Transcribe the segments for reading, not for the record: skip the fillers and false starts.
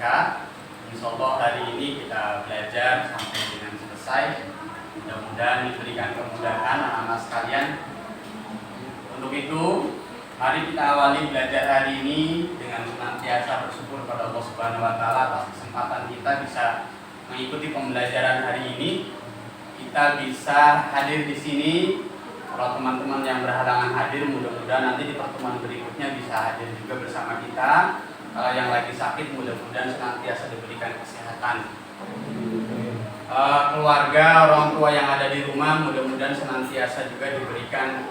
matematika. Insyaallah hari ini kita belajar sampai dengan selesai. Mudah-mudahan diberikan kemudahan anak-anak sekalian. Untuk itu, mari kita awali belajar hari ini dengan senantiasa bersyukur pada Allah Subhanahu wa taala atas kesempatan kita bisa mengikuti pembelajaran hari ini. Kita bisa hadir di sini. Kalau teman-teman yang berhalangan hadir, mudah-mudahan nanti di pertemuan berikutnya bisa hadir juga bersama kita. Kalau yang lagi sakit, mudah-mudahan senantiasa diberikan kesehatan. Keluarga, orang tua yang ada di rumah, mudah-mudahan senantiasa juga diberikan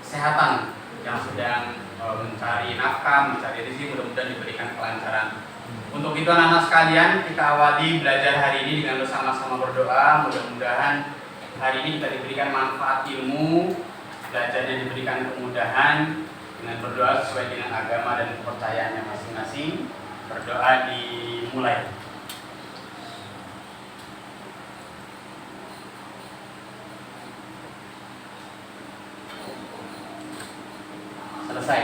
kesehatan. Yang sedang mencari nafkah, mencari rezeki, mudah-mudahan diberikan kelancaran. Untuk itu anak-anak sekalian, kita awali belajar hari ini dengan bersama-sama berdoa. Mudah-mudahan hari ini kita diberikan manfaat ilmu, belajarnya diberikan kemudahan dengan berdoa sesuai dengan agama dan kepercayaannya masing-masing. Berdoa dimulai. Selesai.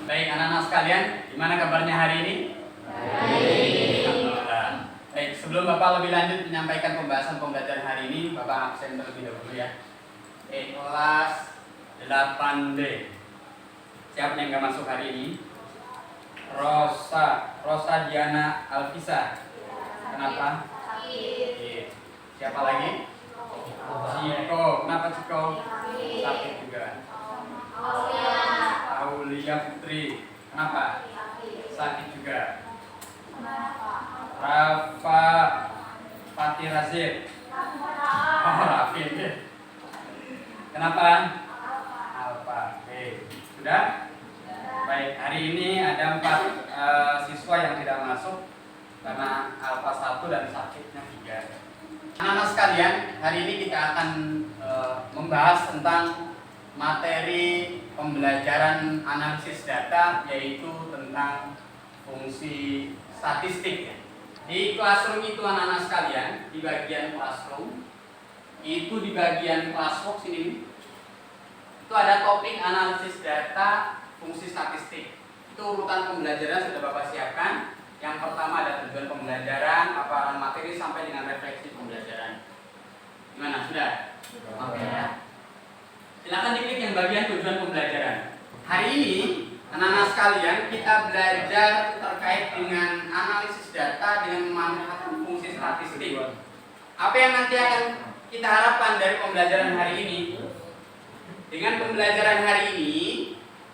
Baik anak-anak sekalian, gimana kabarnya hari ini? Baik. Alhamdulillah. Baik, sebelum Bapak lebih lanjut menyampaikan pembahasan pembelajaran hari ini, Bapak absen terlebih dahulu ya. Kelas 8D. Siapa yang nggak masuk hari ini? Rosa Diana Alvisa. Kenapa? Sakit. Siapa lagi? Ciko. Kenapa Ciko? Sakit juga. Aulia Putri. Kenapa? Sakit juga. Rafa Fatih Razif. Oh, Rafi. Kenapa? Alfa. Oke. Sudah? Baik, hari ini ada 4 siswa yang tidak masuk karena alfa 1 dan sakitnya 3. Anak-anak sekalian, hari ini kita akan membahas tentang materi pembelajaran analisis data, yaitu tentang fungsi statistik. Di classroom itu anak-anak sekalian, di bagian classroom itu di bagian classbox ini itu ada topik analisis data fungsi statistik. Itu urutan pembelajaran sudah Bapak siapkan. Yang pertama ada tujuan pembelajaran, paparan materi sampai dengan refleksi pembelajaran. Gimana? Sudah? Oke ya. Silakan diklik yang bagian tujuan pembelajaran. Hari ini anak-anak sekalian kita belajar terkait dengan analisis data dengan memanfaatkan fungsi statistik. Apa yang nanti akan kita harapkan dari pembelajaran hari ini? Dengan pembelajaran hari ini,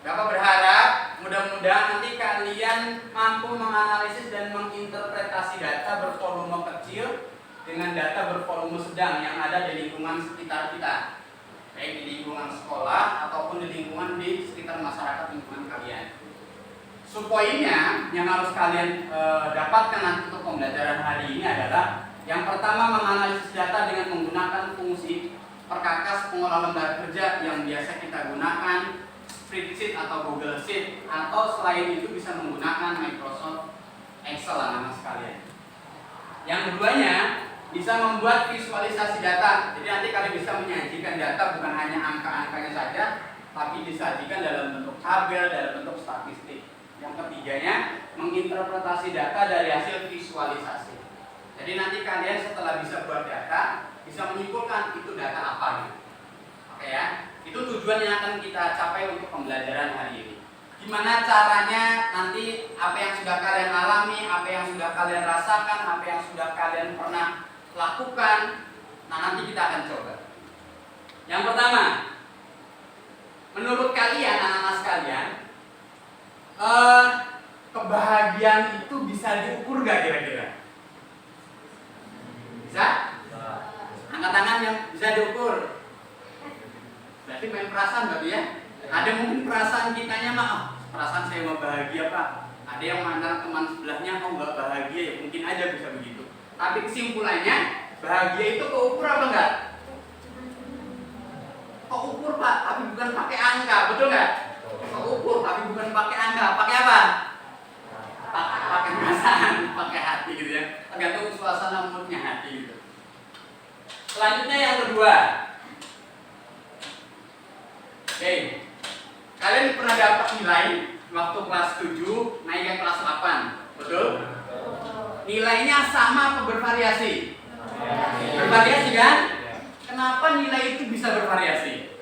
Bapak berharap mudah-mudahan nanti kalian mampu menganalisis dan menginterpretasi data bervolume kecil dengan data bervolume sedang yang ada di lingkungan sekitar kita, baik di lingkungan sekolah ataupun di lingkungan di sekitar masyarakat lingkungan kalian. Poinnya yang harus kalian dapatkan nanti untuk pembelajaran hari ini adalah yang pertama menganalisis data dengan menggunakan fungsi perkakas pengolah lembar kerja yang biasa kita gunakan, spreadsheet atau Google Sheet, atau selain itu bisa menggunakan Microsoft Excel anak-anak sekalian. Yang keduanya bisa membuat visualisasi data. Jadi nanti kalian bisa menyajikan data bukan hanya angka-angkanya saja, tapi disajikan dalam bentuk tabel, dalam bentuk statistik. Yang ketiganya menginterpretasi data dari hasil visualisasi. Jadi nanti kalian setelah bisa buat data, bisa menyimpulkan itu data apa gitu. Oke ya. Itu tujuan yang akan kita capai untuk pembelajaran hari ini. Gimana caranya nanti apa yang sudah kalian alami, apa yang sudah kalian rasakan, apa yang sudah kalian pernah lakukan. Nah, nanti kita akan coba. Yang pertama, menurut kalian anak-anak sekalian, kebahagiaan itu bisa diukur gak kira-kira? Bisa? Angkat tangan yang bisa diukur. Berarti main perasaan berarti ya. Ada mungkin perasaan kitanya perasaan saya mau bahagia Pak. Ada yang mandang teman sebelahnya nggak bahagia ya, mungkin aja bisa begitu. Tapi kesimpulannya bahagia itu keukur apa enggak? Keukur Pak, tapi bukan pakai angka, betul nggak? Keukur tapi bukan pakai angka, pakai apa? Pakai perasaan, pakai hati gitu ya. Tergantung suasana moodnya hati gitu. Selanjutnya yang kedua. Oke. Kalian pernah dapat nilai waktu kelas 7 naik ke kelas Nilainya sama apa bervariasi? Bervariasi kan? Kenapa nilai itu bisa bervariasi?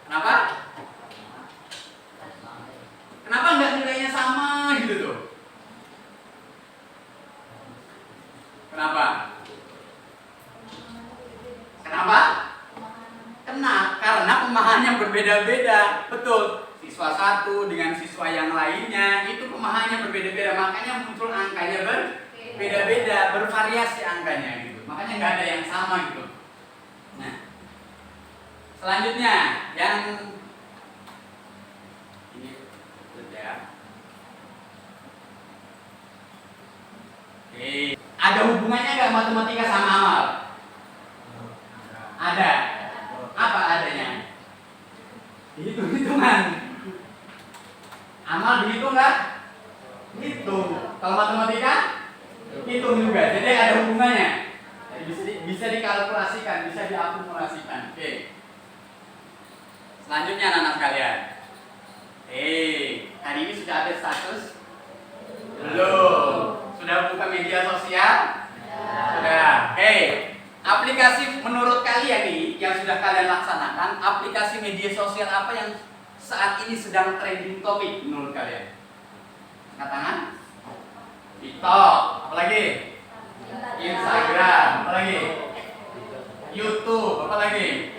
Kenapa? Kenapa nggak nilainya sama gitu tuh? Kenapa? Kenapa? Karena pemahamannya berbeda-beda. Betul. Siswa satu dengan siswa yang lainnya itu pemahamannya berbeda-beda. Makanya muncul angkanya berbeda-beda, bervariasi angkanya gitu. Makanya nggak ada yang sama gitu. Nah, selanjutnya yang ini ya. Oke. Ada hubungannya nggak matematika sama amal? Ada. Apa adanya? Hitung-hitungan. Amal dihitung nggak? Hitung. Kalau matematika? Hitung juga. Jadi ada hubungannya. Jadi bisa dikalkulasikan, bisa diakumulasikan. Oke. Selanjutnya anak-anak sekalian. Hari ini sudah ada status? Belum. Sudah buka media sosial? Sudah. Aplikasi menurut kalian nih yang sudah kalian laksanakan, aplikasi media sosial apa yang saat ini sedang trending topik menurut kalian? Angkat tangan. TikTok, apalagi? Instagram, apalagi? YouTube, apalagi?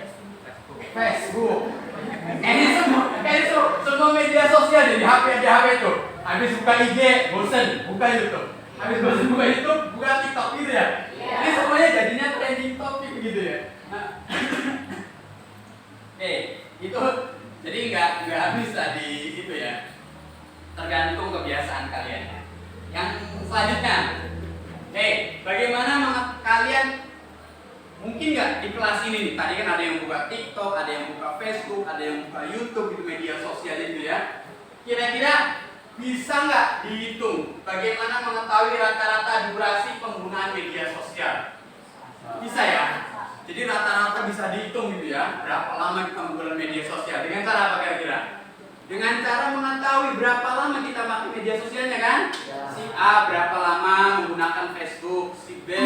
Facebook. Ini semua media sosial di HP itu. Habis buka IG, bosen, buka YouTube. Habis bosen buka YouTube, buka TikTok gitu ya. Ini semuanya jadinya trending topik gitu ya. Itu jadi nggak bisa di itu ya. Tergantung kebiasaan kalian. Yang selanjutnya, bagaimana kalian mungkin nggak di kelas ini nih? Tadi kan ada yang buka TikTok, ada yang buka Facebook, ada yang buka YouTube gitu media sosial itu ya. Kira-kira bisa nggak dihitung bagaimana mengetahui rata-rata durasi penggunaan media sosial? Bisa ya? Jadi rata-rata bisa dihitung gitu ya, berapa lama kita menggunakan media sosial. Dengan cara apa kira-kira? Dengan cara mengetahui berapa lama kita pakai media sosialnya kan? Si A berapa lama menggunakan Facebook, si B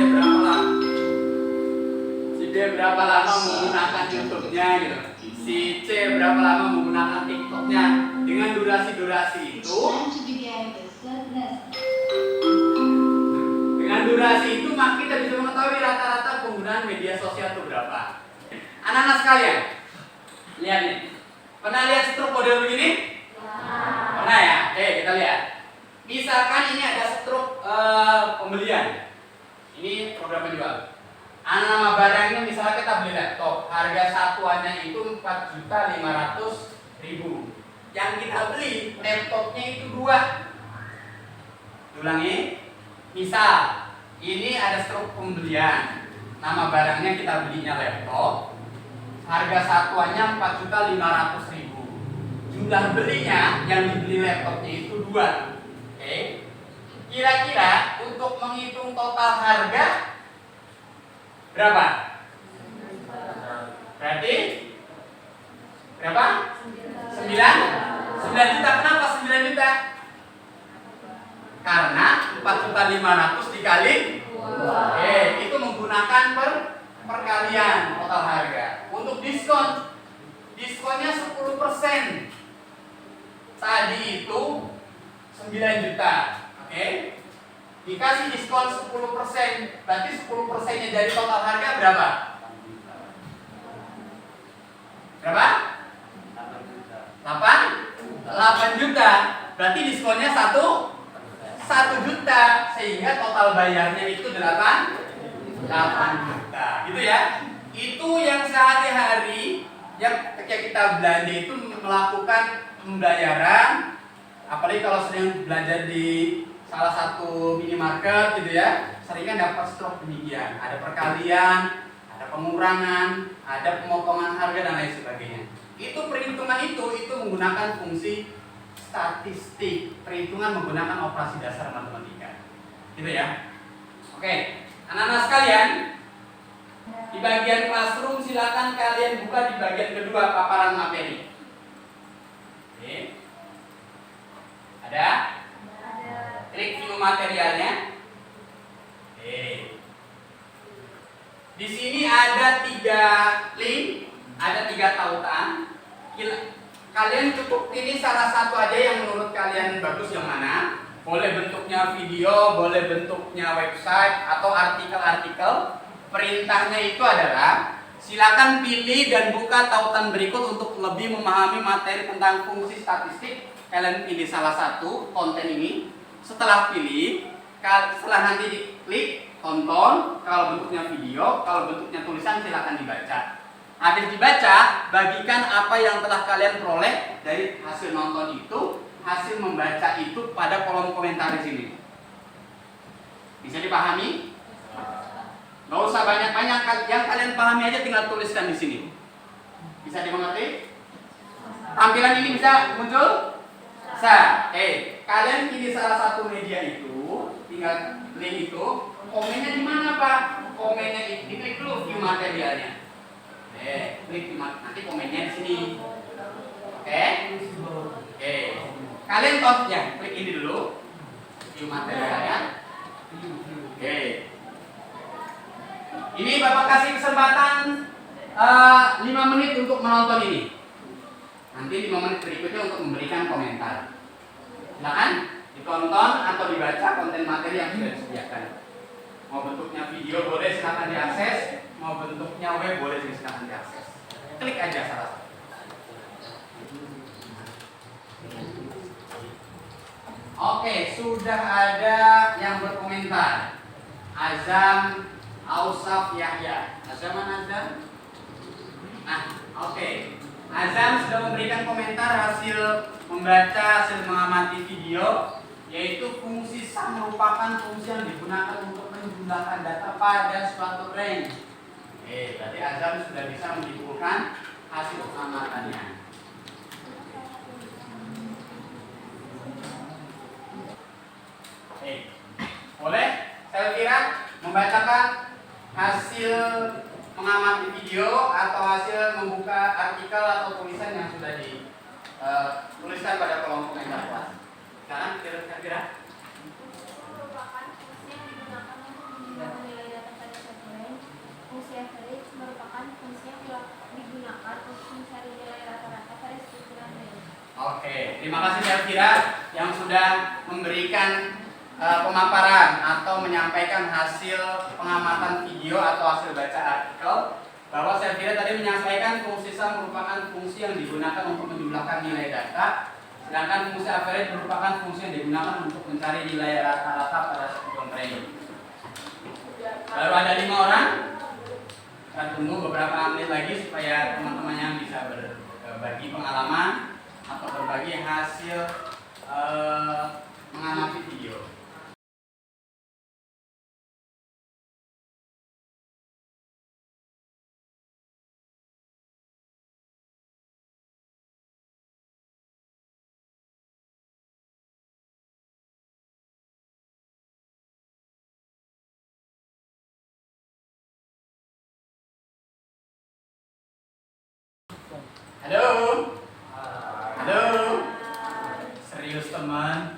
berapa lama menggunakan YouTube-nya gitu. Si C berapa lama menggunakan TikTok-nya. Dengan durasi-durasi itu, maka kita bisa mengetahui rata-rata penggunaan media sosial itu berapa. Anak-anak sekalian, lihat nih. Pernah lihat struk model begini? Pernah ya? Kita lihat. Misalkan ini ada struk pembelian. Ini program penjual. Nama barangnya misalnya kita beli laptop, harga satuannya itu 4.500.000. Yang kita beli laptopnya itu 2. Ulangi. Misal ini ada struk pembelian. Nama barangnya kita belinya laptop. Harga satuannya 4.500.000. Jumlah belinya yang dibeli laptopnya itu 2. Kira-kira untuk menghitung total harga berapa? Berarti berapa? 9 juta. Kenapa 9 juta? Karena 4.500.000 dikali 2. Itu menggunakan perkalian total harga. Untuk diskonnya 10%. Tadi itu 9 juta. Dikasih diskon 10%, berarti 10%-nya dari total harga berapa? Berapa? 8 juta. Berarti diskonnya 1 juta, sehingga total bayarnya itu 8 juta. Gitu ya. Itu yang sehari-hari yang ketika kita belanja itu melakukan pembayaran, apalagi kalau sering belanja di salah satu minimarket gitu ya, sering kan dapat struk demikian, ada perkalian, ada pengurangan, ada pemotongan harga dan lain sebagainya. Itu perhitungan itu menggunakan fungsi statistik, perhitungan menggunakan operasi dasar matematika, gitu ya. Oke, anak-anak sekalian, di bagian classroom silakan kalian buka di bagian kedua paparan materi. Ada? Klik view materialnya? Di sini ada 3 link, ada 3 tautan. Kalian cukup pilih salah satu aja yang menurut kalian bagus yang mana. Boleh bentuknya video, boleh bentuknya website atau artikel-artikel. Perintahnya itu adalah silakan pilih dan buka tautan berikut untuk lebih memahami materi tentang fungsi statistik. Kalian pilih salah satu konten ini. Setelah pilih, setelah nanti diklik, tonton. Kalau bentuknya video, kalau bentuknya tulisan silakan dibaca. Habis dibaca, bagikan apa yang telah kalian peroleh dari hasil nonton itu, hasil membaca itu pada kolom komentar di sini. Bisa dipahami? Nggak usah banyak-banyak, yang kalian pahami aja tinggal tuliskan di sini. Bisa dimengerti? Tampilan ini bisa muncul? Bisa. Kalian pilih salah satu media itu, tinggal link itu. Komennya di mana, Pak? Komennya diklik dulu view materialnya. Klik nanti komennya di sini. Oke? Kalian ya, klik ini dulu. View materialnya. Ini Bapak kasih kesempatan 5 menit untuk menonton ini. Nanti 5 menit berikutnya untuk memberikan komentar. Silakan ditonton atau dibaca konten materi yang sudah disediakan. Mau bentuknya video boleh silakan diakses, mau bentuknya web boleh silakan diakses. Klik aja salah satu. Oke, sudah ada yang berkomentar. Azam Ausaf Yahya. Azam mana Azam? Oke. Azam sudah memberikan komentar hasil membaca, hasil mengamati video, yaitu fungsi sum merupakan fungsi yang digunakan untuk menjumlahkan data pada suatu range. Berarti Azam sudah bisa menyimpulkan hasil pengamatannya. Boleh saya kira membacakan hasil mengamati video atau hasil membuka artikel atau tulisan yang sudah dituliskan pada kolom komentar kelas. Sekarang kira-kira merupakan fungsi yang digunakan untuk menjumlahkan nilai data pada suatu range. Fungsi average merupakan fungsi yang digunakan untuk mencari nilai rata-rata pada strukturan range. Oke, terima kasih saya kira yang sudah memberikan pemaparan atau menyampaikan hasil pengamatan video atau hasil baca artikel. Bahwa saya kira tadi menyampaikan fungsi sum merupakan fungsi yang digunakan untuk menjumlahkan nilai data, sedangkan fungsi average merupakan fungsi yang digunakan untuk mencari nilai rata-rata pada sebuah range. Baru ada 5 orang. Kita tunggu beberapa menit lagi supaya teman-temannya bisa berbagi pengalaman atau berbagi hasil mengamati video. Halo. Halo. Serius teman.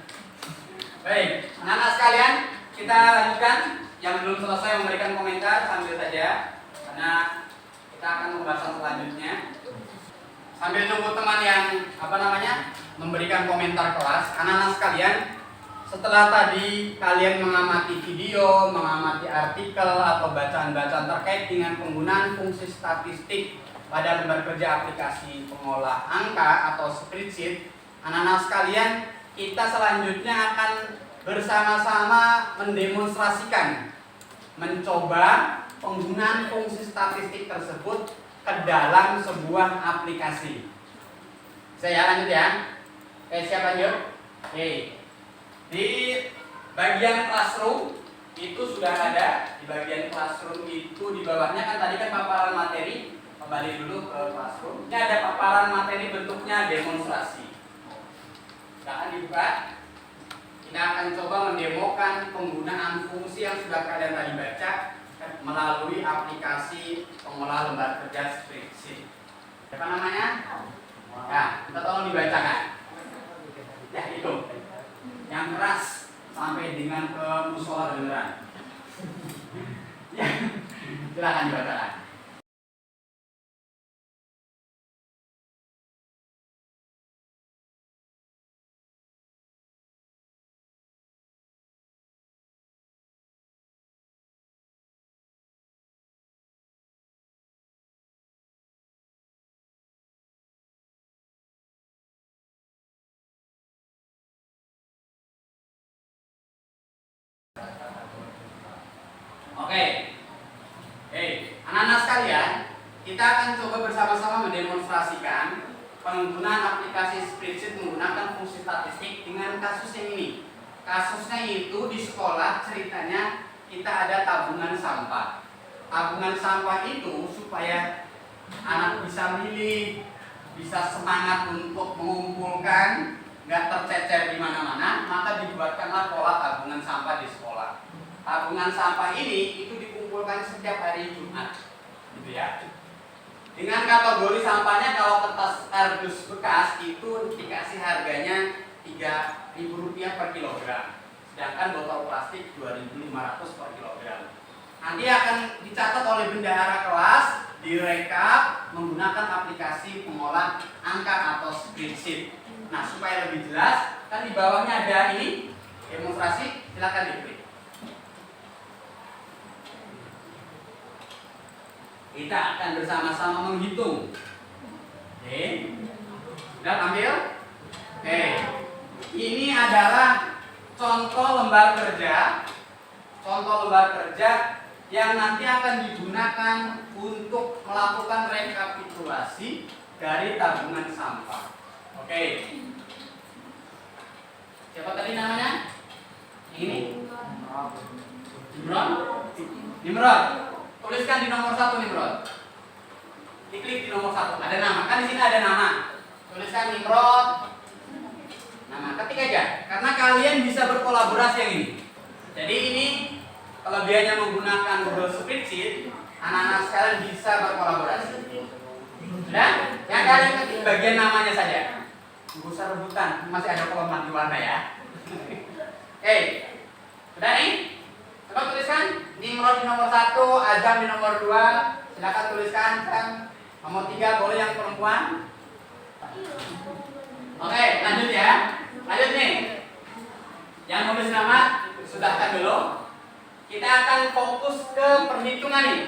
Baik, anak-anak sekalian, kita lanjutkan. Yang belum selesai memberikan komentar sambil saja, karena kita akan pembahasan selanjutnya. Sambil nunggu teman yang memberikan komentar kelas, anak-anak sekalian, setelah tadi kalian mengamati video, mengamati artikel atau bacaan-bacaan terkait dengan penggunaan fungsi statistik pada lembar kerja aplikasi pengolah angka atau spreadsheet, anak-anak sekalian, kita selanjutnya akan bersama-sama mendemonstrasikan, mencoba penggunaan fungsi statistik tersebut ke dalam sebuah aplikasi. Saya lanjut ya. Siap lanjut? Di bagian classroom itu sudah ada. Di bagian classroom itu di bawahnya kan tadi kan paparan materi. Kembali dulu ke classroom. Ini ada paparan materi bentuknya demonstrasi. Silahkan dibuka. Kita akan coba mendemokan penggunaan fungsi yang sudah kalian tadi baca melalui aplikasi pengolah lembar kerja spreadsheet. Apa namanya? Kita tolong dibacakan. Ya itu. Yang keras sampai dengan ke musola beneran. Ya, silakan dibacakan. Oke, anak-anak sekalian, kita akan coba bersama-sama mendemonstrasikan penggunaan aplikasi spreadsheet menggunakan fungsi statistik dengan kasus yang ini. Kasusnya itu di sekolah ceritanya kita ada tabungan sampah. Tabungan sampah itu supaya anak bisa milih, bisa semangat untuk mengumpulkan, nggak tercecer di mana-mana, maka dibuatkanlah pola tabungan sampah di sekolah. Tabungan sampah ini itu dikumpulkan setiap hari Jumat, gitu ya. Dengan kategori sampahnya, kalau kertas kardus bekas itu dikasih harganya Rp3.000 per kilogram, sedangkan botol plastik Rp2.500 per kilogram. Nanti akan dicatat oleh bendahara kelas, direkap menggunakan aplikasi pengolah angka atau spreadsheet. Nah, supaya lebih jelas, kan di bawahnya ada ini demonstrasi, silakan diklik. Kita akan bersama-sama menghitung. Oke, sudah ambil? Ini adalah contoh lembar kerja. Contoh lembar kerja yang nanti akan digunakan untuk melakukan rekapitulasi dari tabungan sampah. Oke. Siapa tadi namanya? Ini. Nimrod. Tuliskan di nomor 1 Nimrod. Diklik di nomor 1. Ada nama. Kan di sini ada nama. Tuliskan Nimrod. Nama. Ketik aja. Karena kalian bisa berkolaborasi yang ini. Jadi ini kelebihannya menggunakan Google Spreadsheet, anak-anak sekalian bisa berkolaborasi. Dan yang kalian ketik bagian namanya saja. Nggak usah rebutan. Masih ada kolom mati warna ya. Oke. Sudah nih? Coba tuliskan Nimrod di nomor 1, Azam di nomor 2. Silakan tuliskan nomor 3 boleh yang perempuan. Oke, lanjut ya. Lanjut nih. Yang nulis nama sudahkan dulu. Kita akan fokus ke perhitungan nih.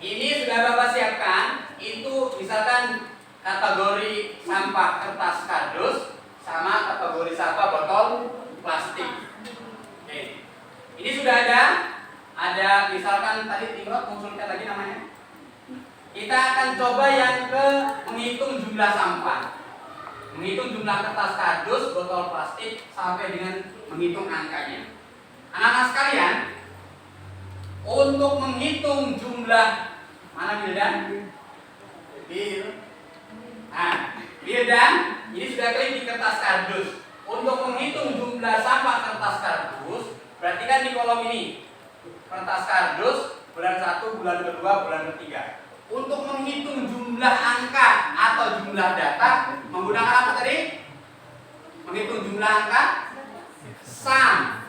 Ini sudah Bapak siapkan. Itu misalkan kategori sampah kertas kardus sama kategori sampah botol plastik. Oke. Ini sudah ada misalkan tadi Timrod mengusulkan lagi namanya. Kita akan coba yang ke menghitung jumlah sampah. Menghitung jumlah kertas kardus, botol plastik sampai dengan menghitung angkanya. Anak-anak sekalian, untuk menghitung jumlah mana Wildan? Wildan, ini sudah klik di kertas kardus. Untuk menghitung jumlah sampah kertas kardus, berarti kan di kolom ini kertas kardus bulan 1, bulan kedua, bulan ketiga. Untuk menghitung jumlah angka atau jumlah data menggunakan apa tadi? Menghitung jumlah angka sum.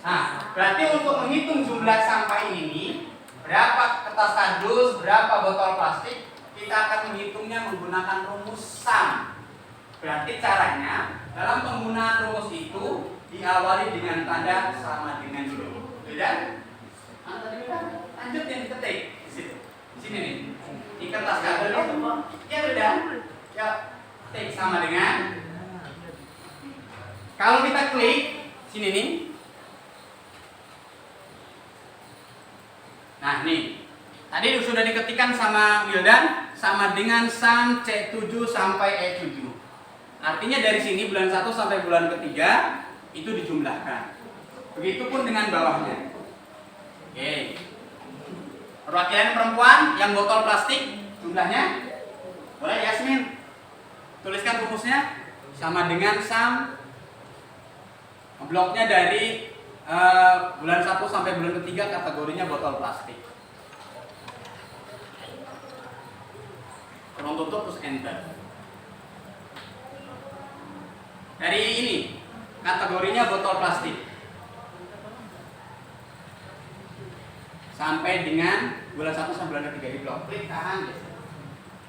Nah, berarti untuk menghitung jumlah sampah ini berapa kertas kardus, berapa botol plastik, kita akan menghitungnya menggunakan rumus sum. Berarti caranya dalam penggunaan rumus itu diawali dengan tanda sama dengan dulu. Beda? Lanjut yang diketik di situ. Di sini nih. Di kertas kardus itu. Ya beda. Ya, ketik sama dengan. Kalau kita klik sini nih. Nah, nih. Tadi sudah diketikkan sama Wildan sama dengan sum C7 sampai E7. Artinya dari sini bulan 1 sampai bulan ketiga itu dijumlahkan. Begitupun dengan bawahnya. Oke. Perwakilan perempuan yang botol plastik jumlahnya boleh Yasmin. Tuliskan rumusnya sama dengan sum bloknya dari bulan 1 sampai bulan ketiga kategorinya botol plastik. Kurang tutup terus enter. Dari ini kategorinya botol plastik. Sampai dengan bulan 1 sampai bulan 3 di blok. Klik tahan.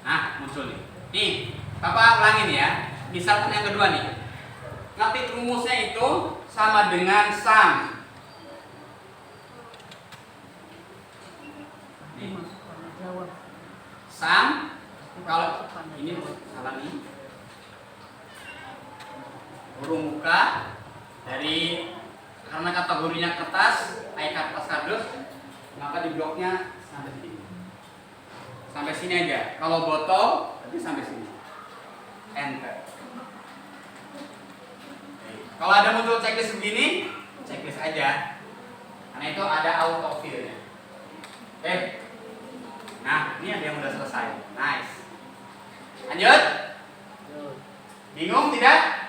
Nah, muncul nih. Nih, Bapak ulangin ya. Misalkan yang kedua nih. Ngetik rumusnya itu sama dengan sum. Nih. Sum kalau ini salah nih. Huruf muka dari karena kategorinya kertas, kertas kardus, maka di bloknya sampai sini. Sampai sini aja. Kalau botol, berarti sampai sini. Enter. Kalau ada muncul checklist begini, checklist aja. Karena itu ada autofill-nya. Nah, ini ada yang udah selesai. Nice. Lanjut. Bingung tidak?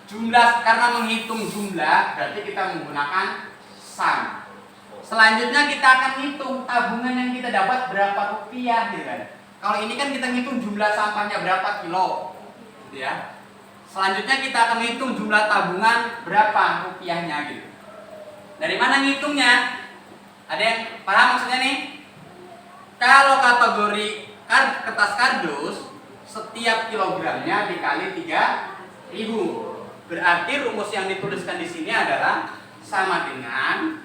Jumlah, karena menghitung jumlah berarti kita menggunakan sum. Selanjutnya kita akan hitung tabungan yang kita dapat berapa rupiah gitu kan. Kalau ini kan kita ngitung jumlah sampahnya berapa kilo gitu ya. Selanjutnya kita akan hitung jumlah tabungan berapa rupiahnya gitu. Dari mana ngitungnya? Ada yang paham maksudnya nih? Kalau kategori kertas kardus, setiap kilogramnya dikali 3.000. Berarti rumus yang dituliskan di sini adalah sama dengan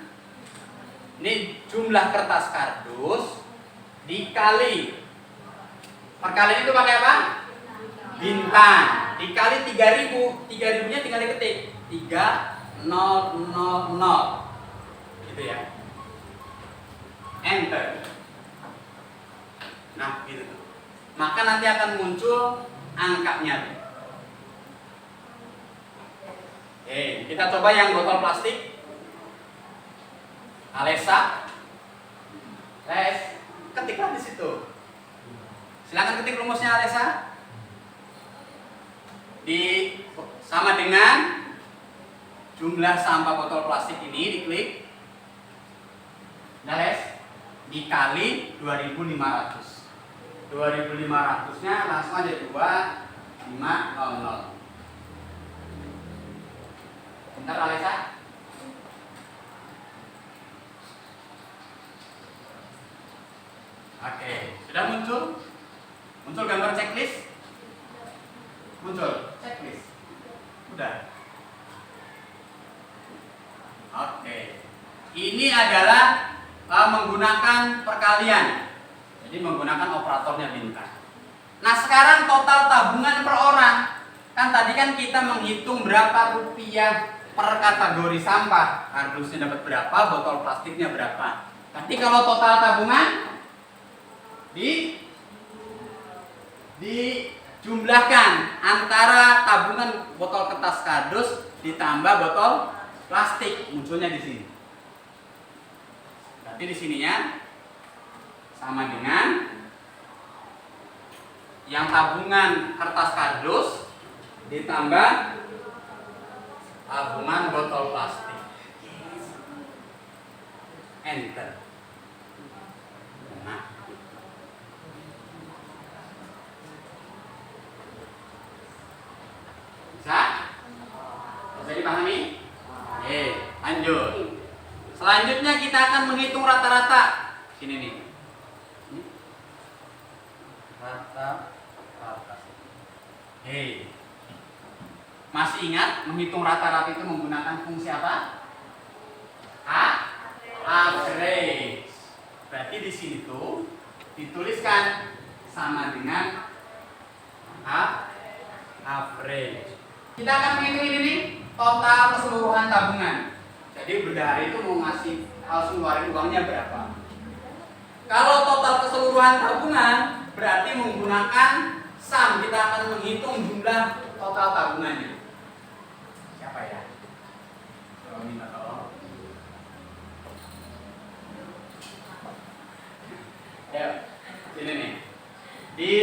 ini jumlah kertas kardus dikali, perkalian itu pakai apa? Bintang dikali 3.000. 3.000-nya tinggal diketik 3000 gitu ya. Enter. Nah gitu. Maka nanti akan muncul angkanya. Kita coba yang botol plastik. Alexa, ketiklah di situ. Silakan ketik rumusnya Alexa. Sama dengan jumlah sampah botol plastik ini diklik. Dikali 2.500. 2.500-nya langsung aja 2.500. Bentar Alexa. Oke, sudah muncul? Muncul gambar checklist? Muncul checklist. Udah. Oke. Ini adalah menggunakan perkalian. Jadi menggunakan operatornya bintang. Nah, sekarang total tabungan per orang. Kan tadi kan kita menghitung berapa rupiah per kategori sampah. Kardusnya dapat berapa, botol plastiknya berapa. Nanti kalau total tabungan dijumlahkan antara tabungan botol kertas kardus ditambah botol plastik, munculnya di sini. Berarti di sininya sama dengan yang tabungan kertas kardus ditambah tabungan botol plastik. Enter. Nah, bisa? Bisa dipahami? Lanjut. Selanjutnya kita akan menghitung rata-rata. Sini nih. Rata-rata. Masih ingat menghitung rata-rata itu menggunakan fungsi apa? Average. Berarti di sini tuh dituliskan sama dengan average. Kita akan menghitung ini nih, total keseluruhan tabungan. Jadi bendahara itu mau harus ngeluarin uangnya berapa. Kalau total keseluruhan tabungan berarti menggunakan sum. Kita akan menghitung jumlah total tabungannya. Siapa ya? Coba minta tolong. Ya, sini nih. Di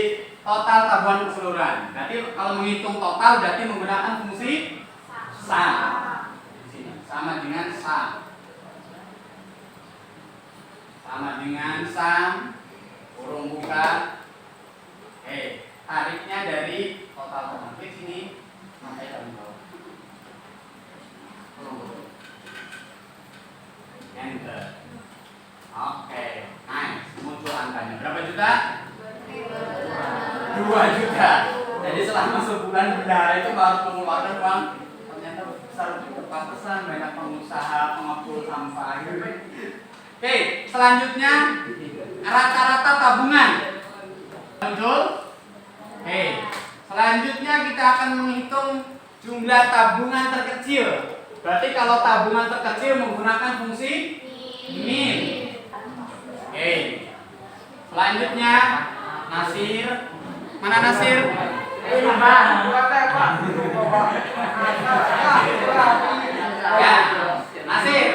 total tabungan keseluruhan. Berarti kalau menghitung total berarti menggunakan fungsi sum. Di sini sama dengan sum. Sama dengan sum, kurung buka. Tariknya dari total tabungan sini Sampai paling bawah. Enter. Oke, nice. Muncul angkanya. Berapa juta? 2 juta. Jadi selama sebulan bendahara itu baru mengeluarkan uang ternyata besar cukup pantesan banyak pengusaha pengepul sampah. Oke, selanjutnya rata-rata tabungan. Muncul. Oke, selanjutnya kita akan menghitung jumlah tabungan terkecil. Berarti kalau tabungan terkecil menggunakan fungsi min. Oke. Selanjutnya Nasir. Mana Nasir? Ya, Nasir.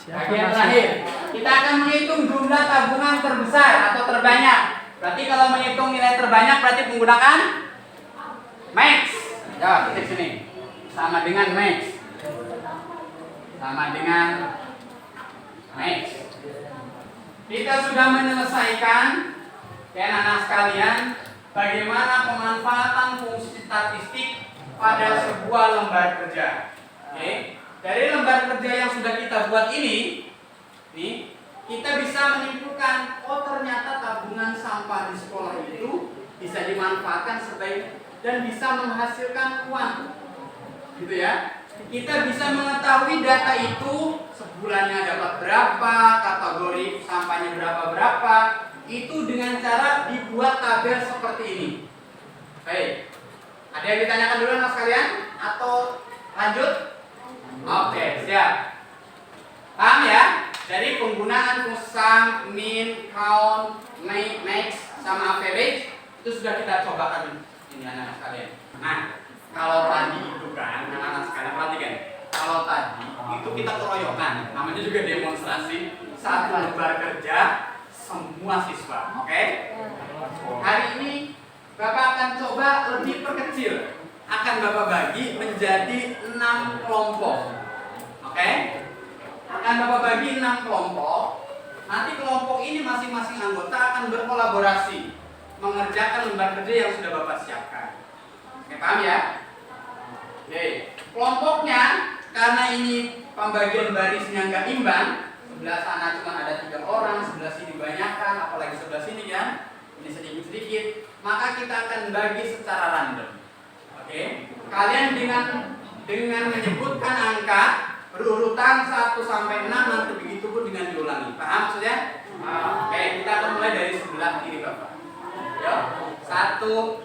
Bagian terakhir, kita akan menghitung jumlah tabungan terbesar atau terbanyak. Berarti kalau menghitung nilai terbanyak berarti menggunakan max. Ya, ketik sini. Sama dengan max. Sama dengan max. Kita sudah menyelesaikan anak-anak sekalian bagaimana pemanfaatan fungsi statistik pada sebuah lembar kerja. Oke. Dari lembar kerja yang sudah kita buat ini, nih, kita bisa menyimpulkan, oh ternyata tabungan sampah di sekolah itu bisa dimanfaatkan sebaik dan bisa menghasilkan uang, gitu ya. Kita bisa mengetahui data itu sebulannya dapat berapa, kategori sampahnya berapa, itu dengan cara dibuat tabel seperti ini. Baik, ada yang ditanyakan dulu anak sekalian atau lanjut? Oke, siap. Paham ya? Dari penggunaan sum, min, count, max, sama average itu sudah kita cobakan ini anak-anak sekalian. Nah, kalau tadi itu kan anak-anak sekalian perhatikan. Kalau tadi itu kita keroyokan, namanya juga demonstrasi satu lembar kerja semua siswa. Oke? Hari ini Bapak akan coba lebih perkecil. Akan Bapak bagi menjadi 6 kelompok. Oke? Akan Bapak bagi 6 kelompok. Nanti kelompok ini masing-masing anggota akan berkolaborasi mengerjakan lembar kerja yang sudah Bapak siapkan. Oke, paham ya? Oke. Kelompoknya karena ini pembagian barisnya nggak imbang, sebelah sana cuma ada 3 orang, sebelah sini banyakkan, apalagi sebelah sini kan, ini sedikit-sedikit, maka kita akan bagi secara random. Oke, kalian dengan menyebutkan angka berurutan 1 sampai 6 nanti begitu pun dengan diulangi. Paham maksudnya? Oke, kita akan mulai dari sebelah kiri Bapak. Yuk, 1.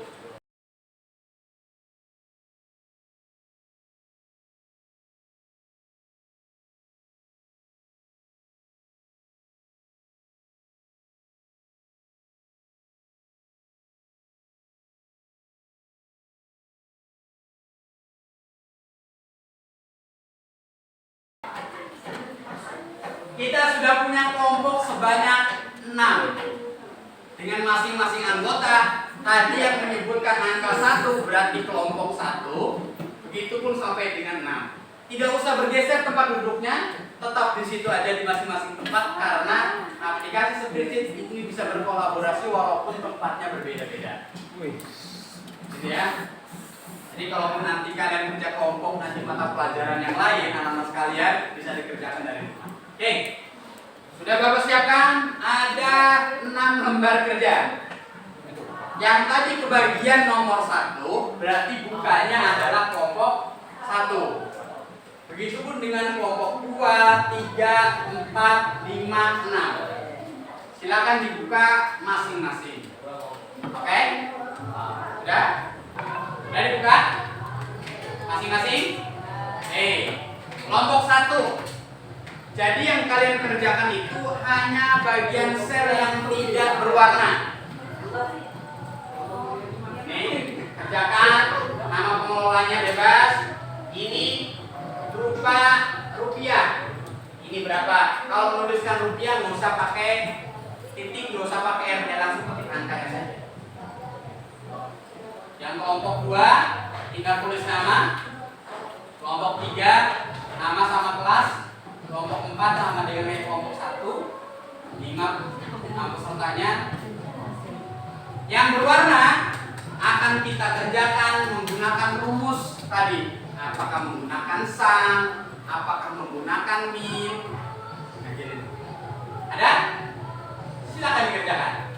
Kita sudah punya kelompok sebanyak 6 dengan masing-masing anggota. Tadi yang menyebutkan angka 1 berarti kelompok 1. Begitupun sampai dengan 6. Tidak usah bergeser tempat duduknya, tetap di situ aja di masing-masing tempat karena aplikasi spreadsheet ini bisa berkolaborasi walaupun tempatnya berbeda-beda. Gitu ya. Jadi kalau nanti kalian kerja kelompok nanti mata pelajaran yang lain anak-anak sekalian bisa dikerjakan dari rumah. Oke, sudah Bapak siapkan ada 6 lembar kerja. Yang tadi kebagian nomor 1 berarti bukanya adalah kelompok 1. Begitupun dengan kelompok 2, 3, 4, 5, 6. Silakan dibuka masing-masing. Oke? Sudah? Sudah dibuka? Masing-masing? Kelompok 1. Jadi yang kalian kerjakan itu hanya bagian sel yang tidak berwarna. Nih, kerjakan, nama pengelolanya bebas. Ini berupa rupiah. Ini berapa? Kalau menuliskan rupiah nggak usah pakai titik, nggak usah pakai R, langsung ketik angkanya saja. Yang kelompok 2 tinggal tulis nama. Kelompok 3 nama sama kelas. kelompok 4 sama dengan kelompok 1. 5 pesertanya. Yang berwarna akan kita kerjakan menggunakan rumus tadi. Apakah menggunakan sang, apakah menggunakan min. Nah, gini. Ada? Silakan dikerjakan.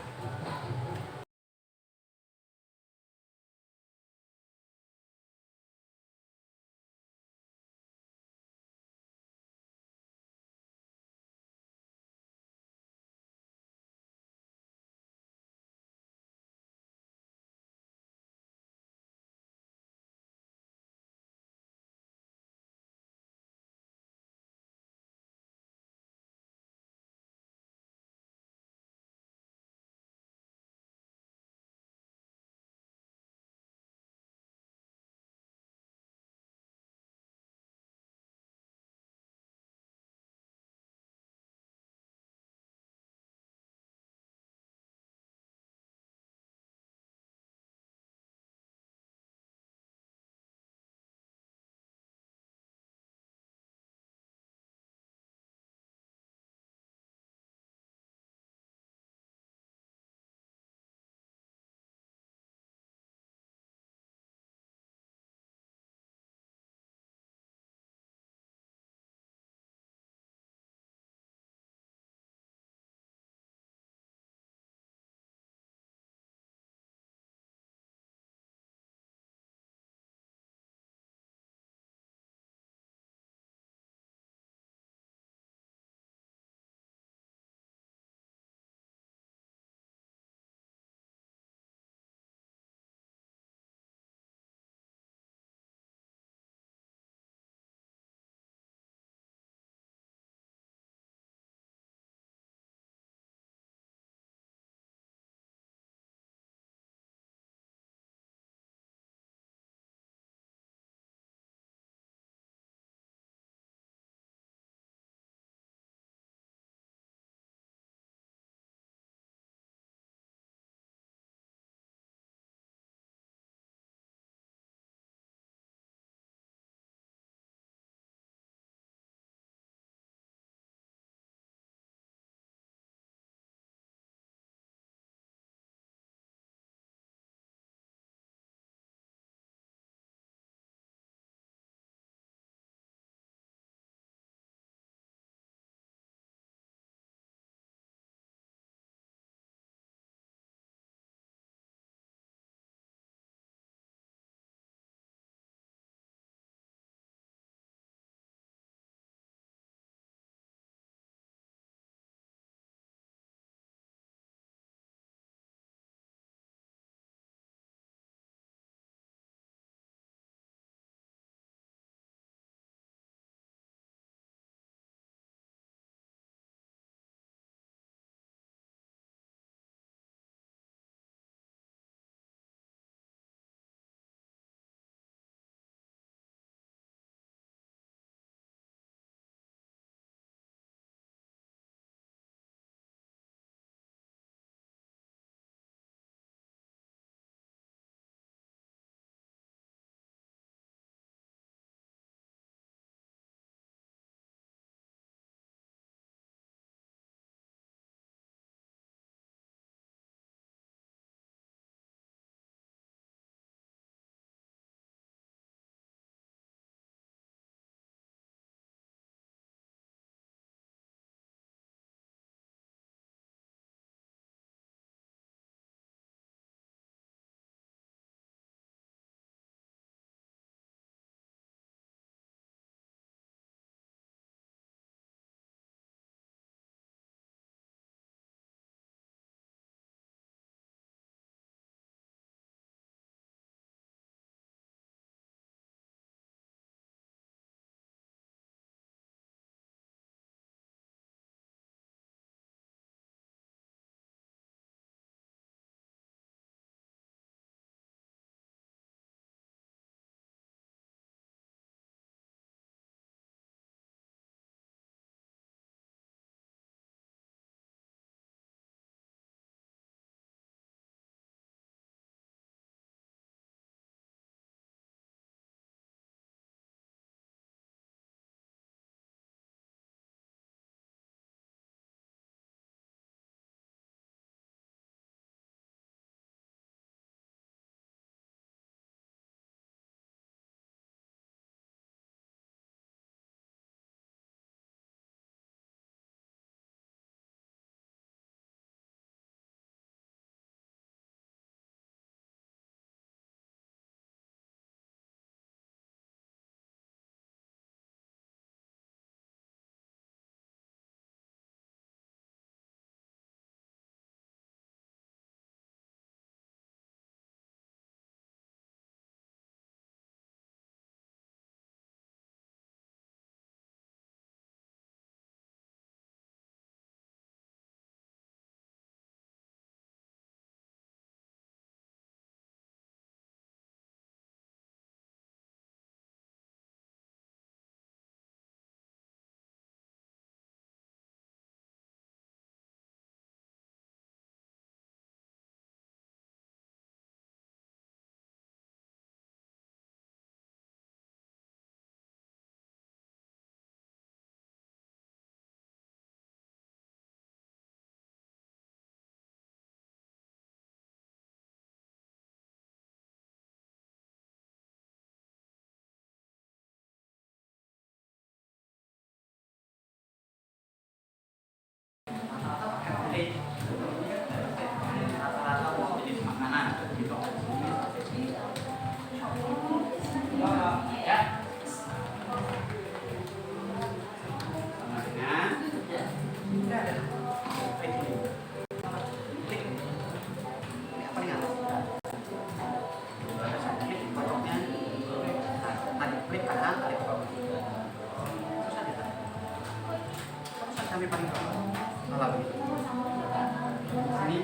sampai paling bawah. Salah begitu. Sini,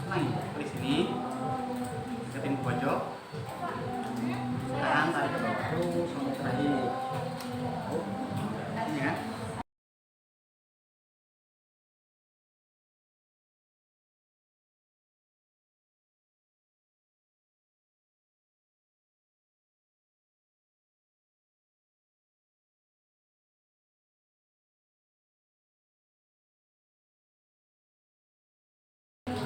tenang, klik sini. Deketin pojok. Sekarang tarik ke bawah terus sampai terakhir. Ini kan?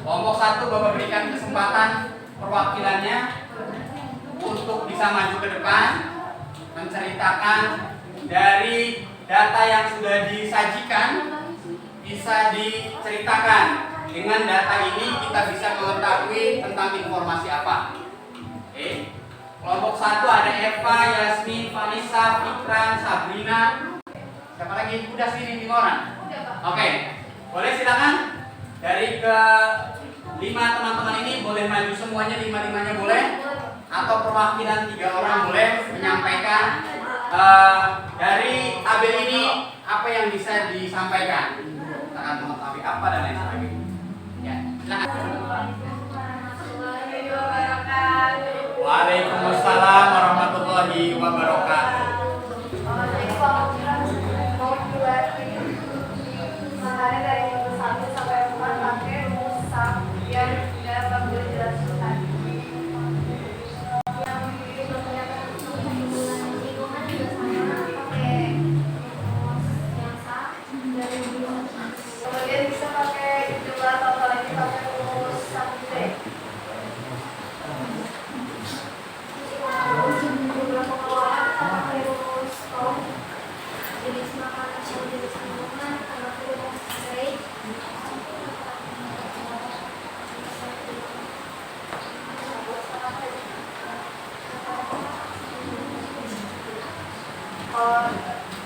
Kelompok 1 Bapak berikan kesempatan perwakilannya untuk bisa maju ke depan menceritakan dari data yang sudah disajikan, bisa diceritakan. Dengan data ini kita bisa mengetahui tentang informasi apa. Oke. Kelompok 1 ada Eva, Yasmin, Vanessa, Fikran, Sabrina. Siapa lagi? Udah sini 5 orang. Oke. Boleh silakan. Dari ke 5 teman-teman ini boleh maju semuanya, 5-5-nya boleh, atau perwakilan 3 orang boleh menyampaikan dari tabel ini apa yang bisa disampaikan, akan mengetahui apa dan lain sebagainya. Ya, silakan. Waalaikumsalam warahmatullahi wabarakatuh.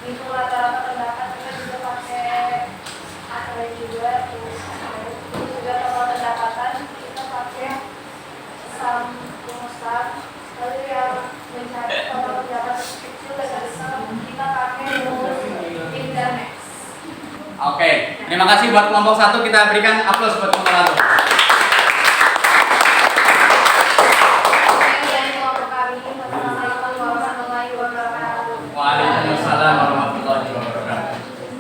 Itu rata-rata terdapat kita juga pakai ASL juga, terus juga total pendapatan kita pakai sum rumuskan. Lalu yang mencari total pendapatan kecil dan besar kita pakai rumus index. Oke, terima kasih buat kelompok 1, kita berikan aplaus buat kelompok 1. Waalaikumsalam warahmatullahi wabarakatuh.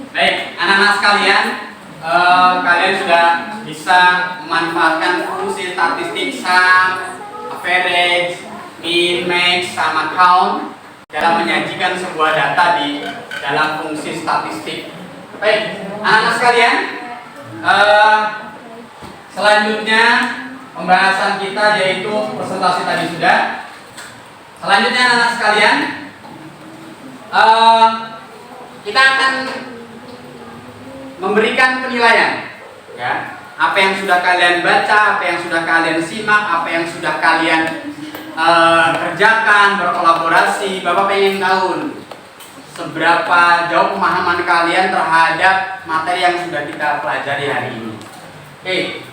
Baik, anak-anak sekalian, kalian sudah bisa memanfaatkan fungsi statistik sum, average, min, max, sama count dalam menyajikan sebuah data di dalam fungsi statistik. Baik, anak-anak sekalian, selanjutnya pembahasan kita yaitu presentasi tadi sudah. Selanjutnya anak-anak sekalian, kita akan memberikan penilaian, ya, apa yang sudah kalian baca, apa yang sudah kalian simak, apa yang sudah kalian kerjakan, berkolaborasi. Bapak pengen tahu seberapa jauh pemahaman kalian terhadap materi yang sudah kita pelajari hari ini. Oke,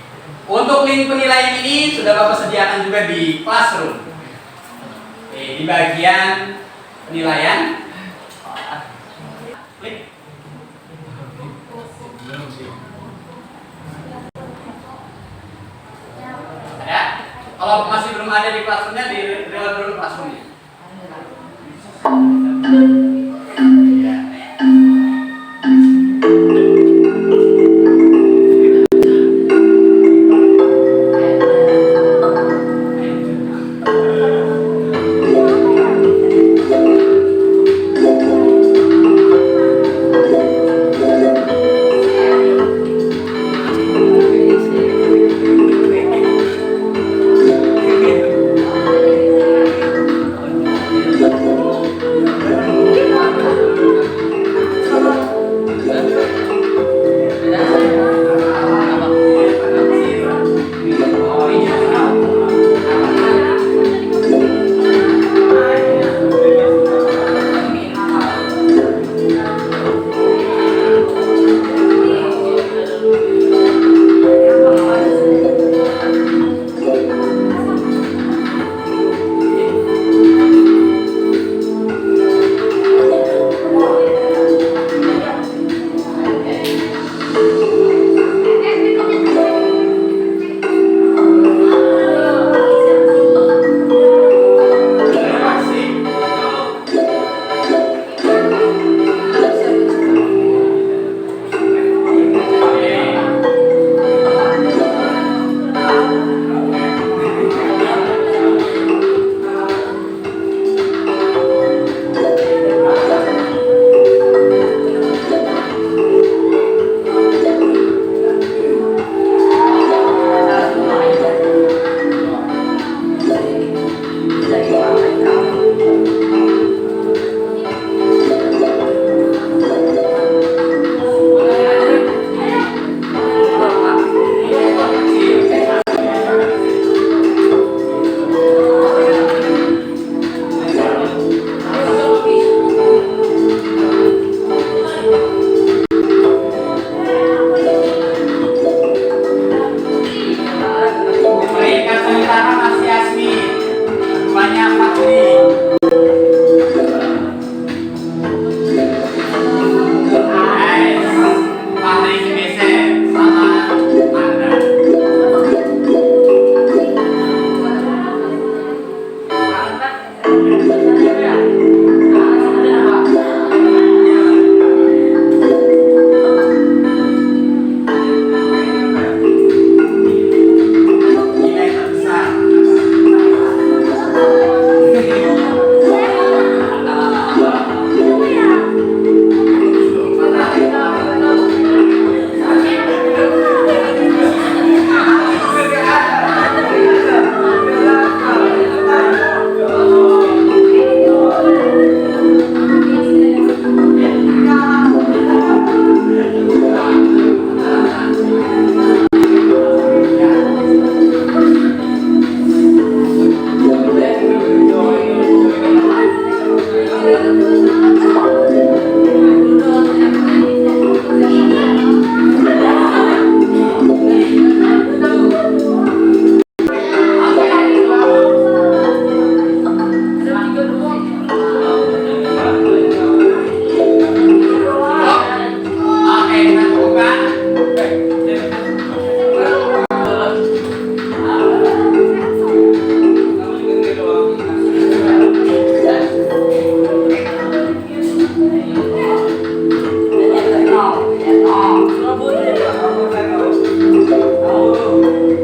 untuk link penilaian ini sudah Bapak sediakan juga di Classroom. Oke, di bagian penilaian. Klik. Ada? Kalau masih belum ada di Classroom-nya, di-download dulu Classroom-nya.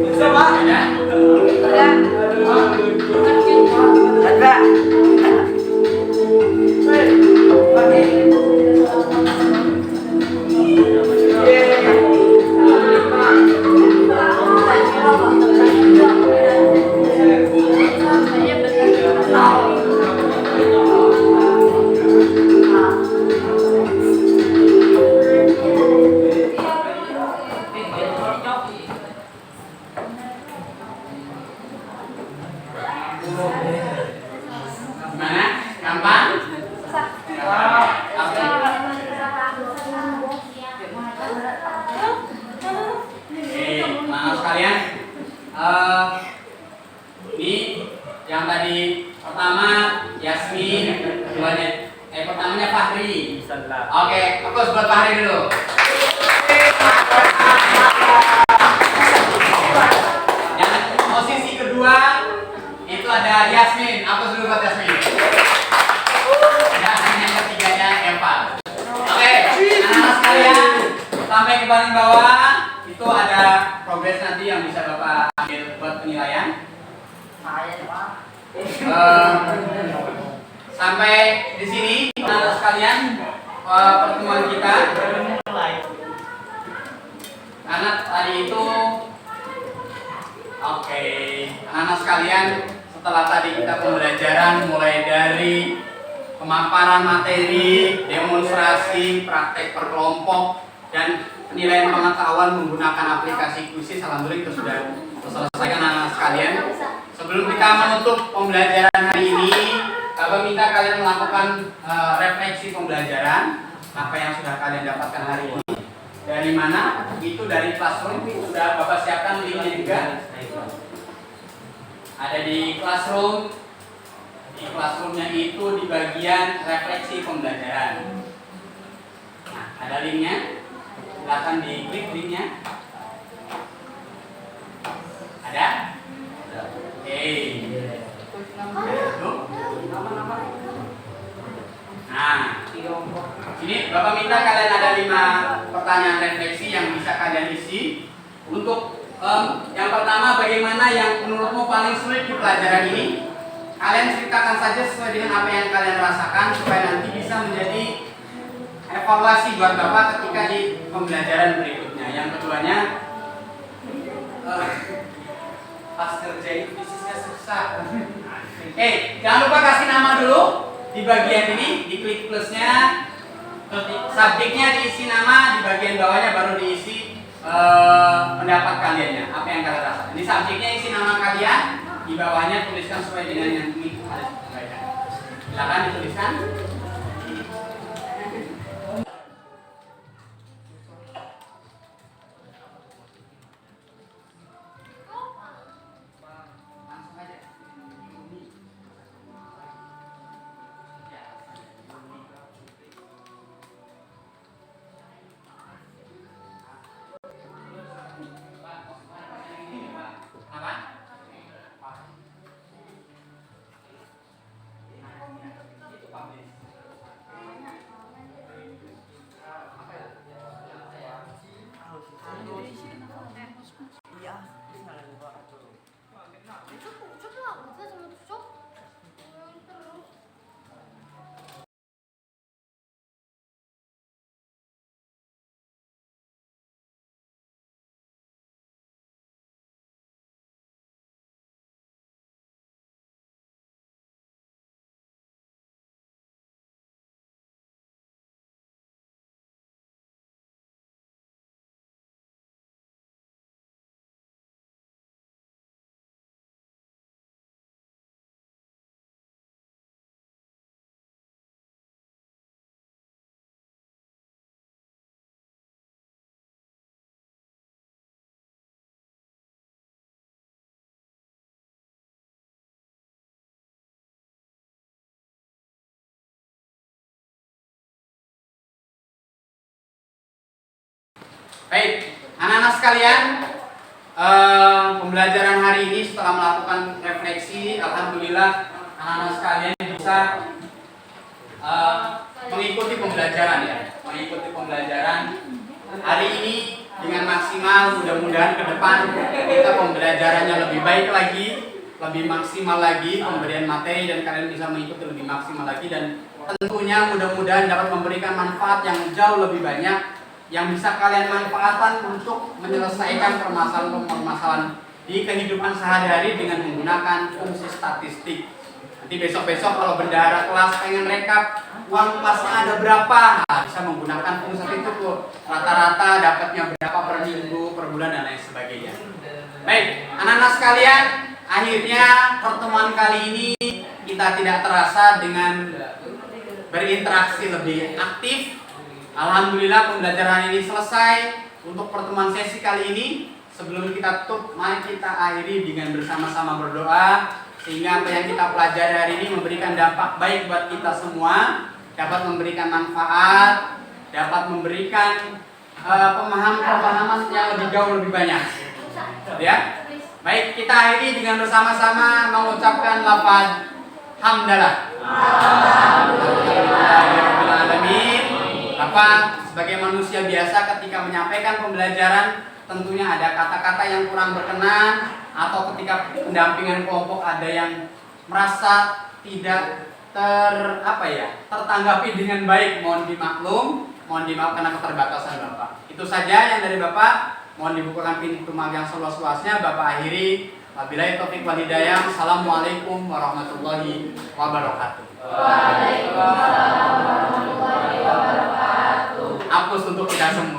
Bisa, Pak? Ya. Ada. Gimana? Gampang? Maaf sekalian. Ini yang tadi pertama Yasmin, keduanya pertamanya Fahri. Oke, fokus buat Fahri dulu. Yang posisi kedua itu ada Yasmin. Fokus dulu buat Yasmin. Dan yang ketiganya Eva. Oke, anak-anak sekalian, sampai ke paling bawah itu ada progres nanti yang bisa Bapak ambil buat penilaian. Sampai di sini anak-anak sekalian, pertemuan kita. Karena tadi itu oke, anak-anak sekalian, setelah tadi kita pembelajaran mulai dari pemaparan materi, demonstrasi, praktek per kelompok, dan penilaian pengetahuan menggunakan aplikasi kuisis, alhamdulillah itu sudah selesai anak-anak sekalian. Sebelum kita menutup pembelajaran hari ini, Bapak minta kalian melakukan refleksi pembelajaran apa yang sudah kalian dapatkan hari ini. Dari mana? Itu dari Classroom, sudah Bapak siapkan linknya juga. Ada di Classroom. Di Classroomnya itu di bagian refleksi pembelajaran. Nah, ada linknya. Silakan diklik linknya. Ada? Oke. Nah, ini Bapak minta kalian ada 5 pertanyaan refleksi yang bisa kalian isi. Untuk yang pertama, bagaimana yang menurutmu paling sulit di pelajaran ini? Kalian ceritakan saja sesuai dengan apa yang kalian rasakan supaya nanti bisa menjadi evaluasi buat Bapak ketika di pembelajaran berikutnya. Yang keduanya, pas kerjain fisiknya susah. Jangan lupa kasih nama dulu di bagian ini, diklik plusnya, subjeknya diisi nama, di bagian bawahnya baru diisi pendapat kaliannya, apa yang kalian rasakan. Di subjeknya isi nama kalian, di bawahnya tuliskan sesuai dengan yang ingin kalian sampaikan. Silakan dituliskan. Langsung aja. Baik, anak-anak sekalian, pembelajaran hari ini setelah melakukan refleksi, alhamdulillah anak-anak sekalian bisa mengikuti pembelajaran ya, mengikuti pembelajaran hari ini dengan maksimal. Mudah-mudahan ke depan kita pembelajarannya lebih baik lagi, lebih maksimal lagi pemberian materi, dan kalian bisa mengikuti lebih maksimal lagi, dan tentunya mudah-mudahan dapat memberikan manfaat yang jauh lebih banyak yang bisa kalian manfaatkan untuk menyelesaikan permasalahan-permasalahan di kehidupan sehari-hari dengan menggunakan fungsi statistik. Nanti besok-besok kalau bendahara kelas pengen rekap uang pasnya ada berapa, nah, bisa menggunakan fungsi itu tuh, rata-rata dapatnya berapa per minggu, per bulan, dan lain sebagainya. Baik, anak-anak sekalian, akhirnya pertemuan kali ini kita tidak terasa dengan berinteraksi lebih aktif. Alhamdulillah pembelajaran ini selesai. Untuk pertemuan sesi kali ini, sebelum kita tutup, mari kita akhiri dengan bersama-sama berdoa, sehingga apa yang kita pelajari hari ini memberikan dampak baik buat kita semua, dapat memberikan manfaat, dapat memberikan pemahaman-pemahaman yang lebih jauh lebih banyak. Ya, baik, kita akhiri dengan bersama-sama mengucapkan lafaz hamdalah. Alhamdulillahirobbilalamin. Apa, sebagai manusia biasa ketika menyampaikan pembelajaran tentunya ada kata-kata yang kurang berkenan, atau ketika pendampingan kelompok ada yang merasa tidak tertanggapi dengan baik, mohon dimaklum, mohon dimaafkan atas keterbatasan Bapak. Itu saja yang dari Bapak. Mohon dibukakan pintu maaf yang seluas-luasnya. Bapak akhiri. Wabillahi taufiq wal hidayah. Assalamualaikum warahmatullahi wabarakatuh. Waalaikumsalam warahmatullahi wabarakatuh. Hapus untuk kita semua.